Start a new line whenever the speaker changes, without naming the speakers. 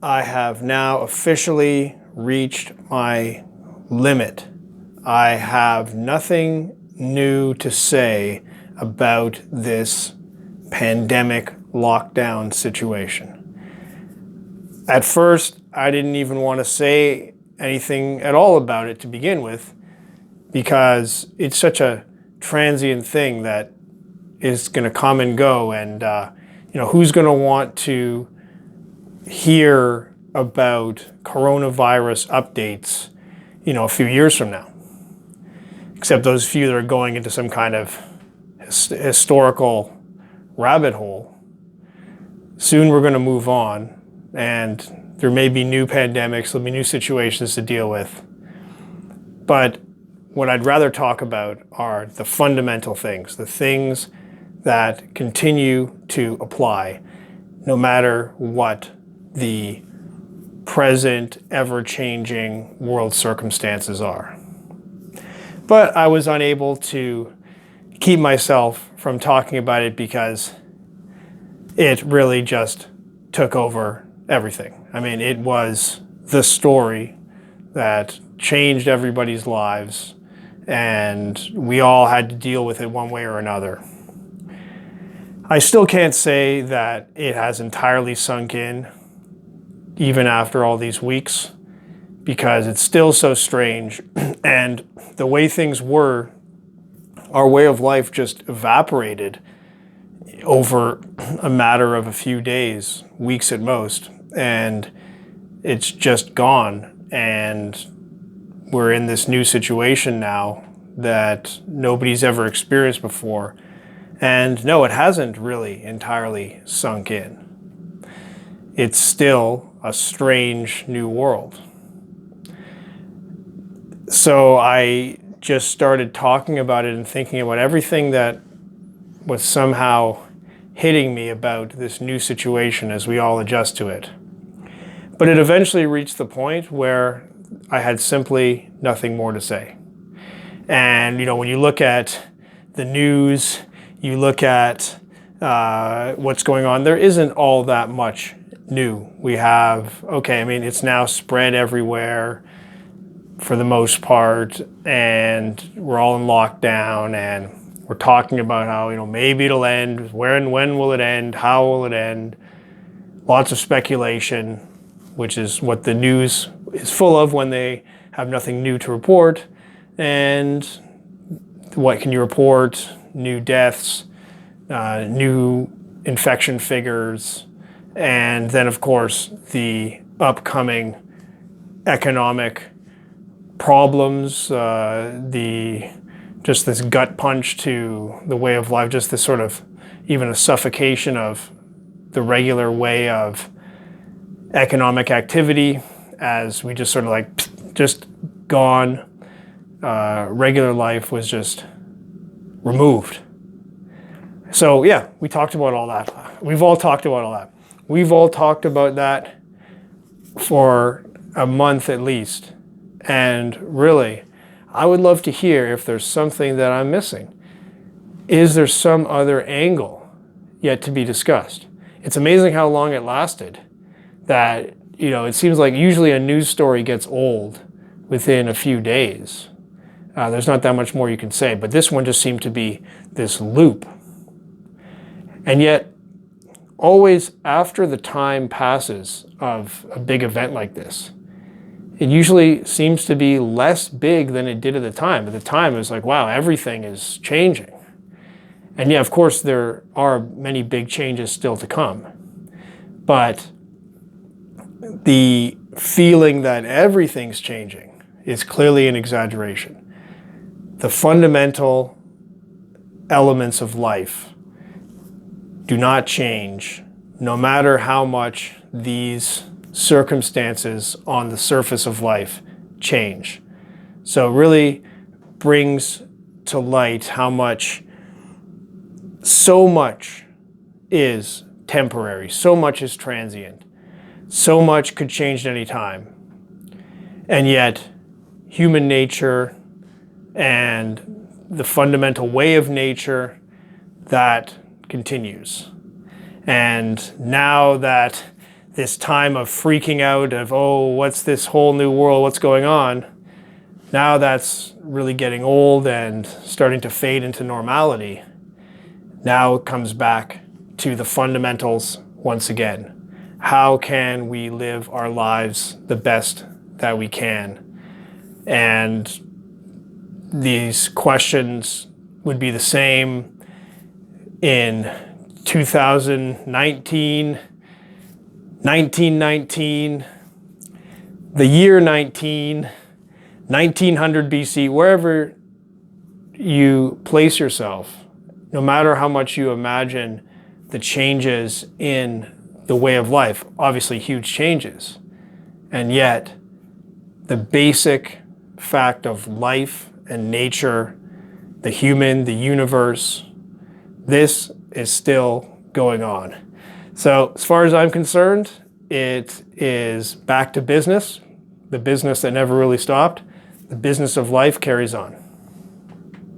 I have now officially reached my limit. I have nothing new to say about this pandemic lockdown situation. At first, I didn't even want to say anything at all about it to begin with, because it's such a transient thing that is going to come and go, and who's going to want to hear about coronavirus updates, a few years from now, except those few that are going into some kind of historical rabbit hole. Soon we're going to move on, and there may be new pandemics, there'll be new situations to deal with. But what I'd rather talk about are the fundamental things, the things that continue to apply no matter what the present ever-changing world circumstances are. But I was unable to keep myself from talking about it because it really just took over everything. I mean, it was the story that changed everybody's lives, and we all had to deal with it one way or another. I still can't say that it has entirely sunk in, even after all these weeks, because it's still so strange. And the way things were, our way of life just evaporated over a matter of a few days, weeks at most, and it's just gone. And we're in this new situation now that nobody's ever experienced before. And no, it hasn't really entirely sunk in. It's still a strange new world. So I just started talking about it and thinking about everything that was somehow hitting me about this new situation as we all adjust to it. But it eventually reached the point where I had simply nothing more to say. And when you look at the news, you look at what's going on, there isn't all that much new. We have, it's now spread everywhere for the most part, and we're all in lockdown, and we're talking about how, maybe it'll end, where and when will it end, how will it end, lots of speculation, which is what the news is full of when they have nothing new to report. And what can you report? New deaths, new infection figures, and then of course the upcoming economic problems, just this gut punch to the way of life, just this sort of even a suffocation of the regular way of economic activity, as we just sort of just gone. Regular life was just removed. So yeah, we talked about all that. We've all talked about all that. We've all talked about that for a month at least. And really, I would love to hear if there's something that I'm missing. Is there some other angle yet to be discussed? It's amazing how long it lasted. That, it seems like usually a news story gets old within a few days. There's not that much more you can say, but this one just seemed to be this loop. And yet, always after the time passes of a big event like this, it usually seems to be less big than it did at the time. At the time, it was like, wow, everything is changing. And yeah, of course, there are many big changes still to come. But the feeling that everything's changing is clearly an exaggeration. The fundamental elements of life do not change, no matter how much these circumstances on the surface of life change. So it really brings to light how so much is temporary, so much is transient, so much could change at any time. And yet, human nature and the fundamental way of nature, that continues. And now that this time of freaking out of, oh, what's this whole new world, what's going on? Now that's really getting old and starting to fade into normality. Now it comes back to the fundamentals once again. How can we live our lives the best that we can? And these questions would be the same in 2019, 1919, the year 1900 BC, wherever you place yourself, no matter how much you imagine the changes in the way of life, obviously huge changes, and yet the basic fact of life and nature, the human, the universe, this is still going on. So as far as I'm concerned, it is back to business, the business that never really stopped. The business of life carries on.